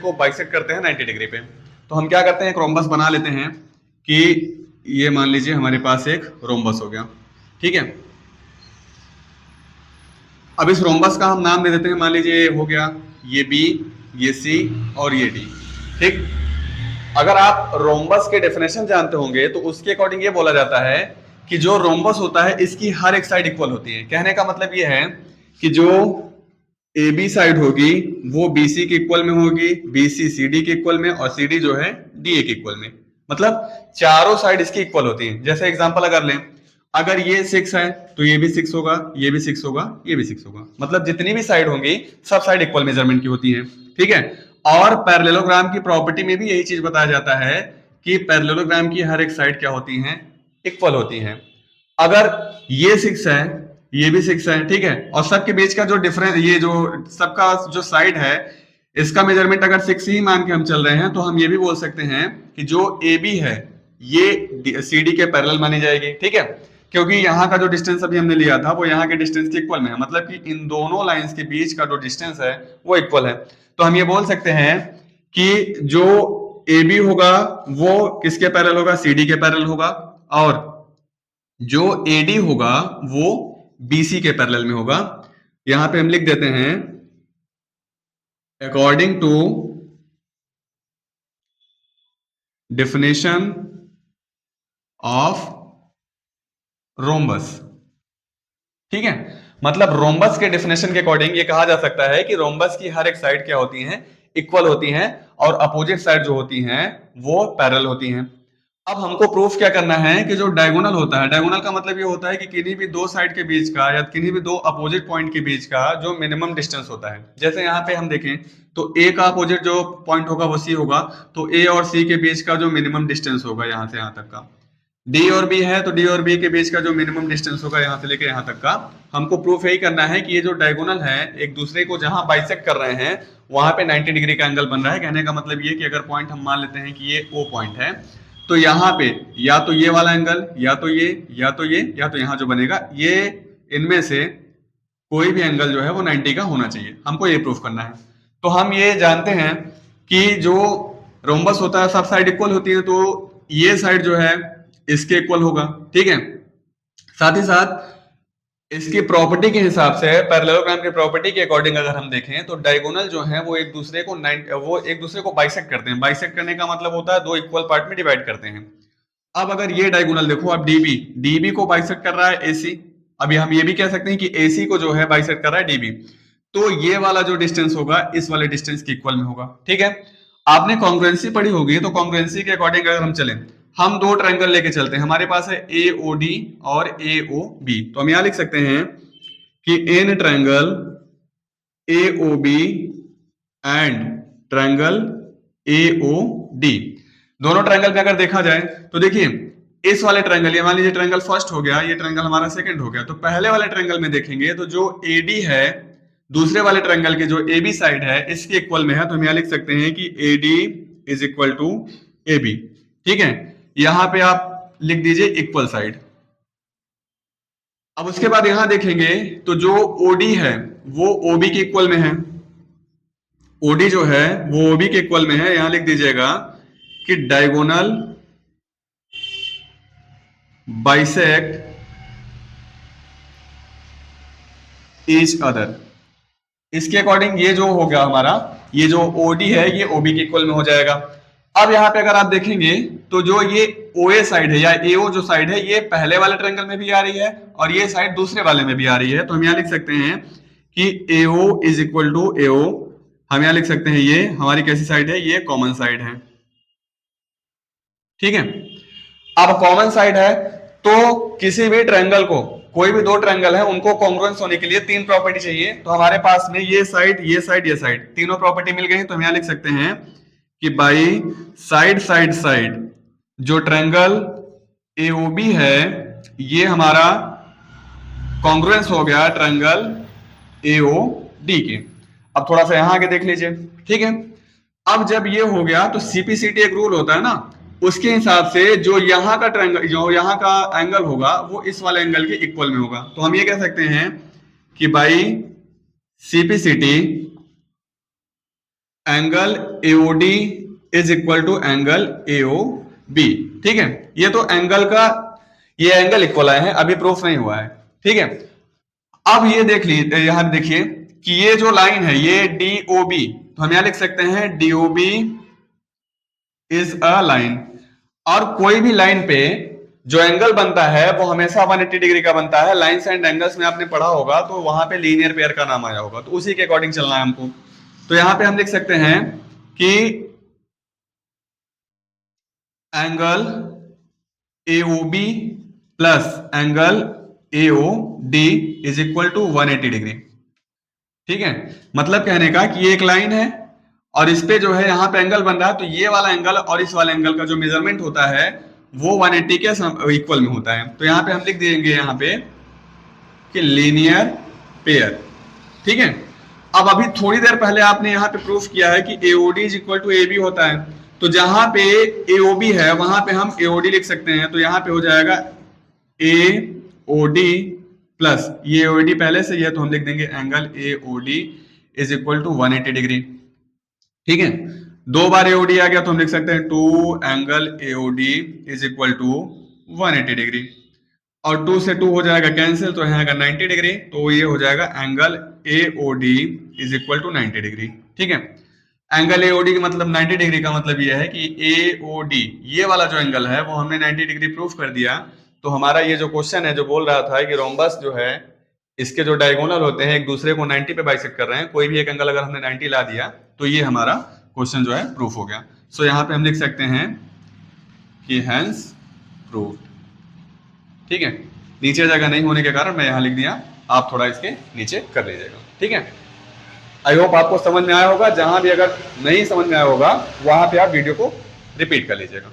को बाइसेक्ट करते हैं 90 डिग्री पे। तो हम क्या करते हैं, एक रोम्बस बना लेते हैं कि ये मान लीजिए हमारे पास एक रोम्बस हो गया, ठीक है। अब इस रोम्बस का हम नाम दे देते हैं, मान लीजिए हो गया ये बी, ये सी और ये डी, ठीक। अगर आप रोम्बस के डेफिनेशन जानते होंगे तो उसके अकॉर्डिंग ये बोला जाता है कि जो रोम्बस होता है इसकी हर एक साइड इक्वल होती है। कहने का मतलब ये है कि जो ए बी साइड होगी वो बी सी के इक्वल में होगी, बी सी सी डी के इक्वल में, और सी डी जो है डी ए के इक्वल में। मतलब चारों साइड इसकी इक्वल होती हैं। जैसे एग्जांपल अगर लें, अगर ये 6 है तो ये भी 6 होगा, ये भी 6 होगा, ये भी 6 होगा। मतलब जितनी भी साइड होंगी सब साइड इक्वल मेजरमेंट की होती है, ठीक है। और पैरेललोग्राम की प्रॉपर्टी में भी यही चीज बताया जाता है कि पैरेललोग्राम की हर एक साइड क्या होती हैं, इक्वल होती हैं। अगर ये 6 है, ये भी 6 है, ठीक है, और सबके बीच का जो डिफरेंस, ये जो सबका जो साइड है इसका मेजरमेंट अगर 6 ही मान के हम चल रहे हैं तो हम ये भी बोल सकते हैं कि जो ए बी है ये सी डी के पैरेलल मानी जाएगी, ठीक है। क्योंकि यहाँ का जो डिस्टेंस अभी हमने लिया था वो यहाँ के डिस्टेंस के इक्वल में है, मतलब कि इन दोनों लाइंस के बीच का जो डिस्टेंस है वो इक्वल है। तो हम ये बोल सकते हैं कि जो ए बी होगा वो किसके पैरेलल होगा, सी डी के पैरेलल होगा, और जो AD होगा वो BC के पैरेलल में होगा। यहां पे हम लिख देते हैं according to definition of rhombus, ठीक है। मतलब रोम्बस के डेफिनेशन के अकॉर्डिंग ये कहा जा सकता है कि रोम्बस की हर एक साइड क्या होती हैं, इक्वल होती हैं, और अपोजिट साइड जो होती हैं वो पैरेलल होती हैं। अब हमको प्रूफ क्या करना है कि जो डायगोनल होता है, डायगोनल का मतलब ये होता है कि किन्हीं भी दो साइड के बीच का या किन्हीं भी दो अपोजिट पॉइंट के बीच का जो मिनिमम डिस्टेंस होता है। जैसे यहाँ पे हम देखें तो ए का अपोजिट जो पॉइंट होगा वो सी होगा, तो ए और सी के बीच का जो मिनिमम डिस्टेंस होगा यहाँ से यहाँ तक का, डी और बी है तो डी और बी के बीच का जो मिनिमम डिस्टेंस होगा यहाँ से लेकर यहाँ तक का। हमको प्रूफ यही करना है कि ये जो डायगोनल है एक दूसरे को जहां बाइसेक्ट कर रहे हैं वहां पे 90 डिग्री का एंगल बन रहा है। कहने का मतलब ये कि अगर पॉइंट हम मान लेते हैं कि ये ओ पॉइंट है तो यहाँ पे या तो ये वाला एंगल, या तो ये, या तो ये, या तो यहाँ जो बनेगा ये, इनमें से कोई भी एंगल जो है वो 90 का होना चाहिए। हमको ये प्रूफ करना है। तो हम ये जानते हैं कि जो रोम्बस होता है सब साइड इक्वल होती है, तो ये साइड जो है इसके इक्वल होगा, ठीक है। साथ ही साथ इसकी प्रॉपर्टी के हिसाब से, पैरेललोग्राम की प्रॉपर्टी के अकॉर्डिंग अगर हम देखें तो डायगोनल जो है वो एक दूसरे को बाइसेक्ट करते हैं। बाइसेक्ट करने का मतलब होता है दो इक्वल पार्ट में डिवाइड करते हैं। अब अगर ये डायगोनल देखो, अब डीबी को बाइसेक्ट कर रहा है एसी, अभी हम ये भी कह सकते हैं कि एसी को जो है बाइसेक्ट कर रहा है डीबी, तो ये वाला जो डिस्टेंस होगा इस वाले डिस्टेंस के इक्वल में होगा, ठीक है। आपने कॉन्ग्रुएंसी पढ़ी होगी, तो कॉन्ग्रुएंसी के अकॉर्डिंग अगर हम चलें, हम दो ट्रायंगल लेके चलते हैं। हमारे पास है एओडी और एओबी, तो हम यहां लिख सकते हैं कि in triangle AOB and triangle AOD, दोनों ट्रायंगल में अगर देखा जाए तो देखिए इस वाले ट्रायंगल, ये मान लीजिए ट्रायंगल फर्स्ट हो गया, ये ट्रायंगल हमारा सेकंड हो गया, तो पहले वाले ट्रायंगल में देखेंगे तो जो एडी है दूसरे वाले ट्रायंगल के जो ए बी साइड है इसके इक्वल में है। तो हम यहां लिख सकते हैं कि A D is equal to A B, ठीक है। यहां पे आप लिख दीजिए इक्वल साइड। अब उसके बाद यहां देखेंगे तो जो ओडी है वो ओबी के इक्वल में है, ओडी जो है वो ओबी के इक्वल में है। यहां लिख दीजिएगा कि डायगोनल बाइसेक्ट ईच अदर। इसके अकॉर्डिंग ये जो हो गया हमारा, ये जो ओडी है ये ओबी के इक्वल में हो जाएगा। अब यहाँ पे अगर आप देखेंगे तो जो ये ओए साइड है या एओ जो साइड है ये पहले वाले ट्रायंगल में भी आ रही है और ये साइड दूसरे वाले में भी आ रही है। तो हम यहाँ लिख सकते हैं कि एओ इज इक्वल टू एओ, हम यहाँ लिख सकते हैं ये हमारी कैसी साइड है, ये कॉमन साइड है, ठीक है। अब कॉमन साइड है तो किसी भी ट्रायंगल को, कोई भी दो ट्रायंगल है उनको कॉन्ग्रुएंस होने के लिए तीन प्रॉपर्टी चाहिए। तो हमारे पास में ये साइड, ये साइड, ये साइड, तीनों प्रॉपर्टी मिल गई। तो हम यहां लिख सकते हैं कि बाई साइड साइड साइड जो ट्रायंगल एओबी है ये हमारा कॉन्ग्रुएंस हो गया ट्रायंगल एओडी के। अब थोड़ा सा यहां आगे देख लीजिए, ठीक है। अब जब ये हो गया तो सीपीसीटी एक रूल होता है ना, उसके हिसाब से जो यहाँ का ट्रायंगल, जो यहाँ का एंगल होगा वो इस वाले एंगल के इक्वल में होगा। तो हम ये कह सकते हैं कि by CPCT angle AOD is equal to angle AO B. ठीक है, ये तो एंगल का, ये एंगल इक्वल आए हैं, अभी प्रूफ नहीं हुआ है। ठीक है, अब ये देख लीजिए, यहां देखिए कि ये जो लाइन है ये डीओबी, तो हम यहां लिख सकते हैं डीओबी इज अ लाइन। और कोई भी लाइन पे जो एंगल बनता है वो हमेशा 180 डिग्री का बनता है। लाइन्स एंड एंगल्स में आपने पढ़ा होगा, तो वहां पे लीनियर पेयर का नाम आया होगा, तो उसी के अकॉर्डिंग चलना है हमको। तो यहां पे हम लिख सकते हैं कि angle AOB plus angle AOD is equal to 180 degree. ठीक है, मतलब कहने का कि ये एक लाइन है और इस पे जो है यहाँ पे एंगल बन रहा है, तो ये वाला एंगल और इस वाले एंगल का जो मेजरमेंट होता है वो 180 के इक्वल में होता है। तो यहाँ पे हम लिख देंगे यहाँ पे कि लीनियर पेयर। ठीक है, अब अभी थोड़ी देर पहले आपने यहाँ पे प्रूफ किया है कि AOD is equal to AB होता है, तो जहां पे AOB है वहां पे हम AOD लिख सकते हैं। तो यहाँ पे हो जाएगा AOD प्लस ये AOD पहले से ही है, तो हम लिख देंगे angle AOD is equal to 180 degree. ठीक है, दो बार AOD आ गया तो हम लिख सकते हैं 2 angle AOD is equal to 180 degree, और 2 से 2 हो जाएगा कैंसिल, तो यहाँ का 90 डिग्री, तो ये हो जाएगा angle AOD is equal to 90 degree. ठीक है, एंगल AOD का मतलब 90 डिग्री का मतलब ये है कि AOD ये वाला जो एंगल है वो हमने 90 डिग्री प्रूफ कर दिया। तो हमारा ये जो क्वेश्चन है जो बोल रहा था कि रोम्बस जो है इसके जो डायगोनल होते हैं एक दूसरे को 90 पे बाइसेक्ट कर रहे हैं, कोई भी एक एंगल अगर हमने 90 ला दिया तो ये हमारा क्वेश्चन जो है प्रूफ हो गया। सो यहाँ पे हम लिख सकते हैं कि हैंस प्रूव्ड। ठीक है, नीचे जगह नहीं होने के कारण मैं यहाँ लिख दिया, आप थोड़ा इसके नीचे कर लीजिएगा। ठीक है, आई होप आपको समझ में आया होगा। जहां भी अगर नहीं समझ में आया होगा वहां पे आप वीडियो को रिपीट कर लीजिएगा।